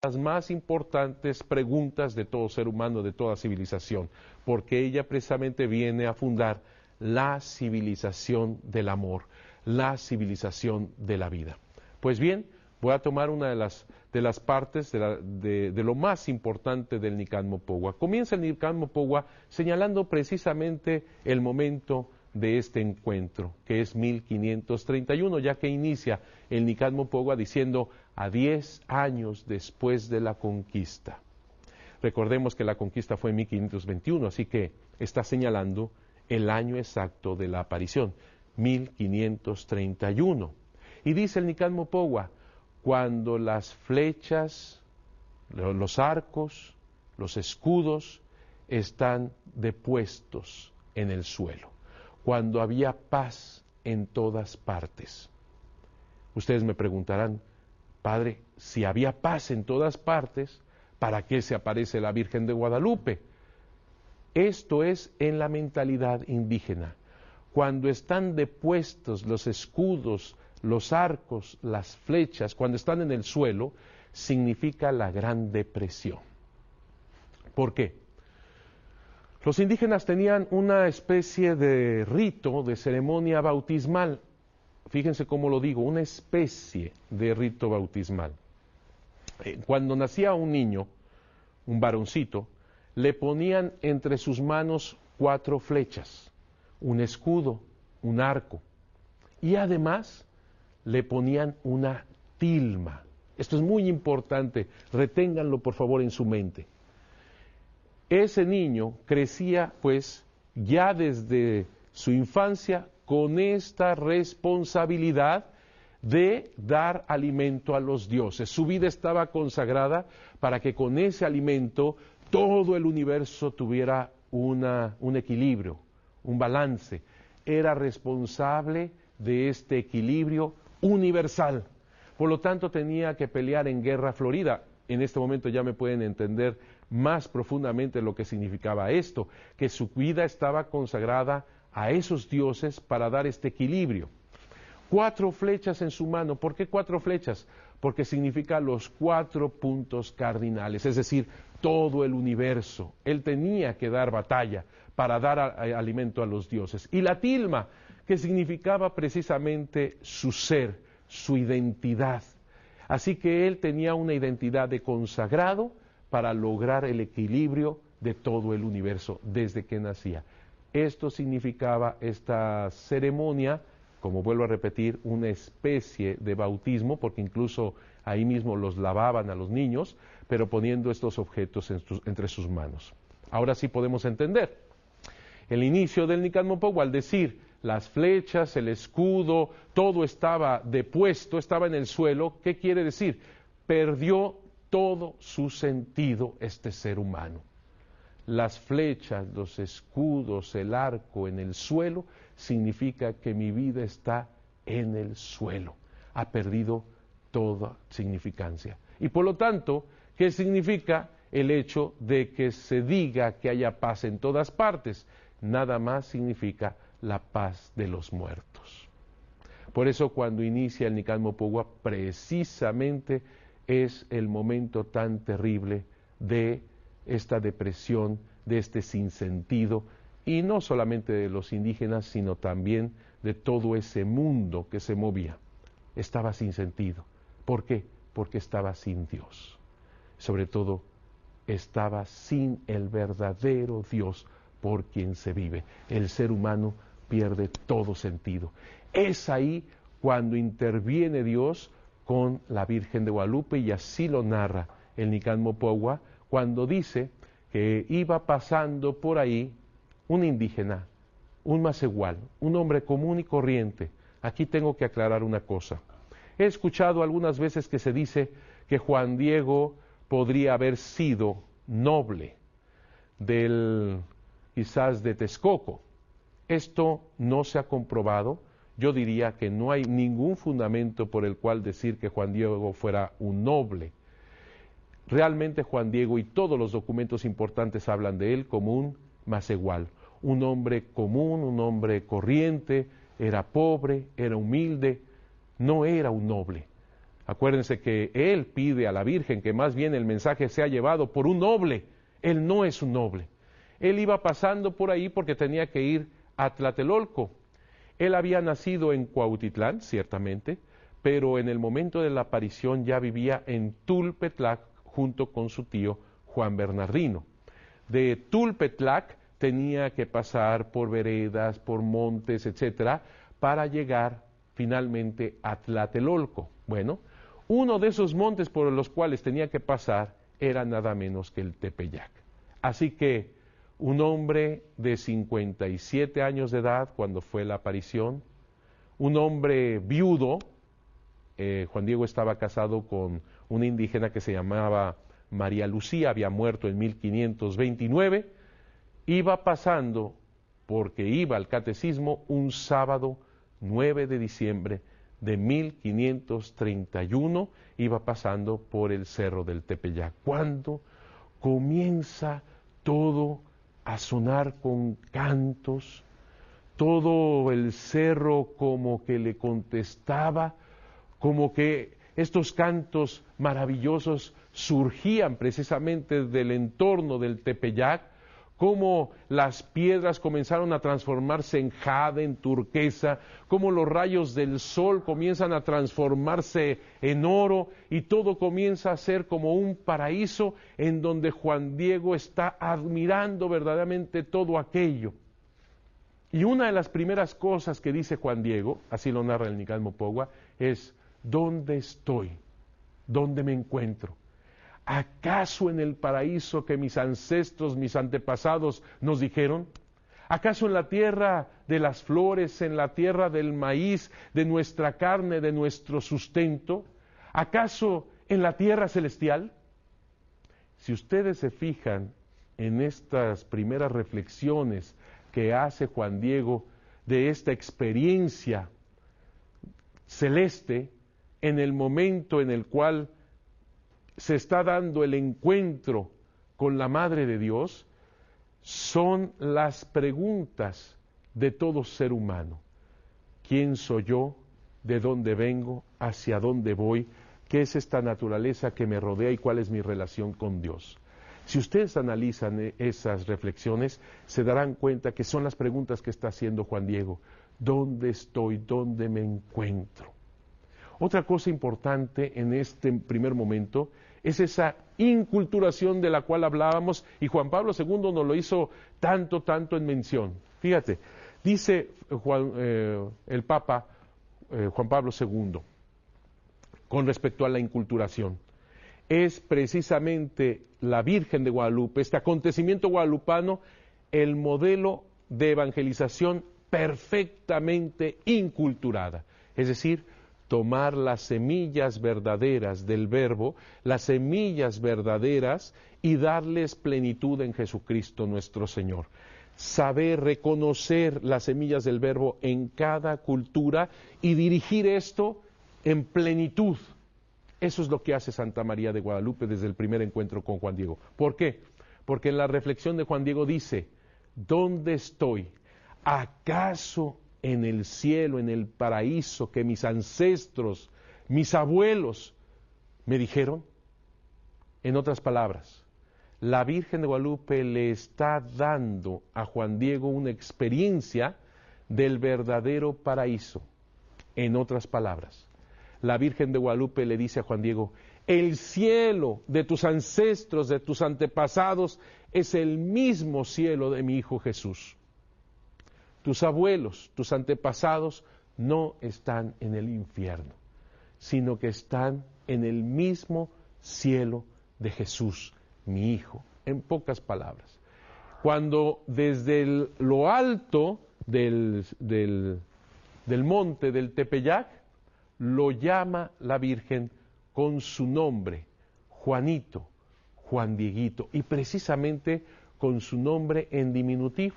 las más importantes preguntas de todo ser humano, de toda civilización, porque ella precisamente viene a fundar la civilización del amor, la civilización de la vida. Pues bien, voy a tomar una de las partes de lo más importante del Nican Mopogua. Comienza el Nican Mopogua señalando precisamente el momento de este encuentro, que es 1531, ya que inicia el Nican Mopogua diciendo a 10 años después de la conquista. Recordemos que la conquista fue en 1521, así que está señalando el año exacto de la aparición, 1531. Y dice el Nican Mopogua, cuando las flechas, los arcos, los escudos están depuestos en el suelo, cuando había paz en todas partes. Ustedes me preguntarán, Padre, si había paz en todas partes, ¿para qué se aparece la Virgen de Guadalupe? Esto es en la mentalidad indígena. Cuando están depuestos los escudos, los arcos, las flechas, cuando están en el suelo, significa la Gran Depresión. ¿Por qué? Los indígenas tenían una especie de rito, de ceremonia bautismal. Fíjense cómo lo digo, una especie de rito bautismal. Cuando nacía un niño, un varoncito, le ponían entre sus manos 4 flechas, un escudo, un arco, y además le ponían una tilma. Esto es muy importante, reténganlo por favor en su mente. Ese niño crecía pues ya desde su infancia con esta responsabilidad de dar alimento a los dioses. Su vida estaba consagrada para que con ese alimento todo el universo tuviera un equilibrio, un balance. Era responsable de este equilibrio universal. Por lo tanto, tenía que pelear en guerra florida. En este momento ya me pueden entender más profundamente lo que significaba esto, que su vida estaba consagrada a esos dioses para dar este equilibrio. 4 flechas en su mano. ¿Por qué 4 flechas? Porque significa los 4 puntos cardinales, es decir, todo el universo. Él tenía que dar batalla para dar alimento a los dioses. Y la tilma, que significaba precisamente su ser, su identidad. Así que él tenía una identidad de consagrado para lograr el equilibrio de todo el universo desde que nacía. Esto significaba esta ceremonia, como vuelvo a repetir, una especie de bautismo, porque incluso ahí mismo los lavaban a los niños, pero poniendo estos objetos entre sus manos. Ahora sí podemos entender. El inicio del Nican Mopogua, al decir las flechas, el escudo, todo estaba depuesto, estaba en el suelo, ¿qué quiere decir? Perdió todo su sentido este ser humano. Las flechas, los escudos, el arco en el suelo, significa que mi vida está en el suelo. Ha perdido toda significancia. Y por lo tanto, ¿qué significa el hecho de que se diga que haya paz en todas partes? Nada más significa la paz de los muertos. Por eso cuando inicia el Nican Mopogua, precisamente es el momento tan terrible de esta depresión, de este sinsentido, y no solamente de los indígenas, sino también de todo ese mundo que se movía. Estaba sin sentido. ¿Por qué? Porque estaba sin Dios. Sobre todo, estaba sin el verdadero Dios por quien se vive. El ser humano pierde todo sentido. Es ahí cuando interviene Dios con la Virgen de Guadalupe, y así lo narra el Nican Mopogua, cuando dice que iba pasando por ahí un indígena, un macehual, un hombre común y corriente. Aquí tengo que aclarar una cosa. He escuchado algunas veces que se dice que Juan Diego podría haber sido noble quizás de Texcoco. Esto no se ha comprobado. Yo diría que no hay ningún fundamento por el cual decir que Juan Diego fuera un noble. Realmente Juan Diego y todos los documentos importantes hablan de él como un macehual, un hombre común, un hombre corriente, era pobre, era humilde, no era un noble. Acuérdense que él pide a la Virgen que más bien el mensaje sea llevado por un noble. Él no es un noble. Él iba pasando por ahí porque tenía que ir a Tlatelolco. Él había nacido en Cuautitlán, ciertamente, pero en el momento de la aparición ya vivía en Tulpetlac junto con su tío Juan Bernardino. De Tulpetlac tenía que pasar por veredas, por montes, etcétera, para llegar finalmente a Tlatelolco. Bueno, uno de esos montes por los cuales tenía que pasar era nada menos que el Tepeyac. Así que un hombre de 57 años de edad cuando fue la aparición, un hombre viudo, Juan Diego estaba casado con una indígena que se llamaba María Lucía, había muerto en 1529, iba pasando, porque iba al catecismo, un sábado 9 de diciembre de 1531, iba pasando por el cerro del Tepeyac. Cuando comienza todo a sonar con cantos, todo el cerro como que le contestaba, como que estos cantos maravillosos surgían precisamente del entorno del Tepeyac, cómo las piedras comenzaron a transformarse en jade, en turquesa, cómo los rayos del sol comienzan a transformarse en oro y todo comienza a ser como un paraíso en donde Juan Diego está admirando verdaderamente todo aquello. Y una de las primeras cosas que dice Juan Diego, así lo narra el Nican Mopogua, es: ¿dónde estoy? ¿Dónde me encuentro? ¿Acaso en el paraíso que mis ancestros, mis antepasados nos dijeron? ¿Acaso en la tierra de las flores, en la tierra del maíz, de nuestra carne, de nuestro sustento? ¿Acaso en la tierra celestial? Si ustedes se fijan en estas primeras reflexiones que hace Juan Diego de esta experiencia celeste, en el momento en el cual se está dando el encuentro con la Madre de Dios, son las preguntas de todo ser humano. ¿Quién soy yo? ¿De dónde vengo? ¿Hacia dónde voy? ¿Qué es esta naturaleza que me rodea y cuál es mi relación con Dios? Si ustedes analizan esas reflexiones, se darán cuenta que son las preguntas que está haciendo Juan Diego. ¿Dónde estoy? ¿Dónde me encuentro? Otra cosa importante en este primer momento es esa inculturación de la cual hablábamos, y Juan Pablo II nos lo hizo tanto en mención. Fíjate, dice el Papa Juan Pablo II con respecto a la inculturación: es precisamente la Virgen de Guadalupe, este acontecimiento guadalupano, el modelo de evangelización perfectamente inculturada, es decir, tomar las semillas verdaderas del verbo, las semillas verdaderas, y darles plenitud en Jesucristo nuestro Señor. Saber reconocer las semillas del verbo en cada cultura y dirigir esto en plenitud. Eso es lo que hace Santa María de Guadalupe desde el primer encuentro con Juan Diego. ¿Por qué? Porque en la reflexión de Juan Diego dice: ¿dónde estoy? ¿Acaso en el cielo, en el paraíso que mis ancestros, mis abuelos me dijeron? En otras palabras, la Virgen de Guadalupe le está dando a Juan Diego una experiencia del verdadero paraíso. En otras palabras, la Virgen de Guadalupe le dice a Juan Diego: el cielo de tus ancestros, de tus antepasados, es el mismo cielo de mi Hijo Jesús. Tus abuelos, tus antepasados, no están en el infierno, sino que están en el mismo cielo de Jesús, mi Hijo. En pocas palabras, cuando desde lo alto del monte del Tepeyac lo llama la Virgen con su nombre, Juanito, Juan Dieguito, y precisamente con su nombre en diminutivo.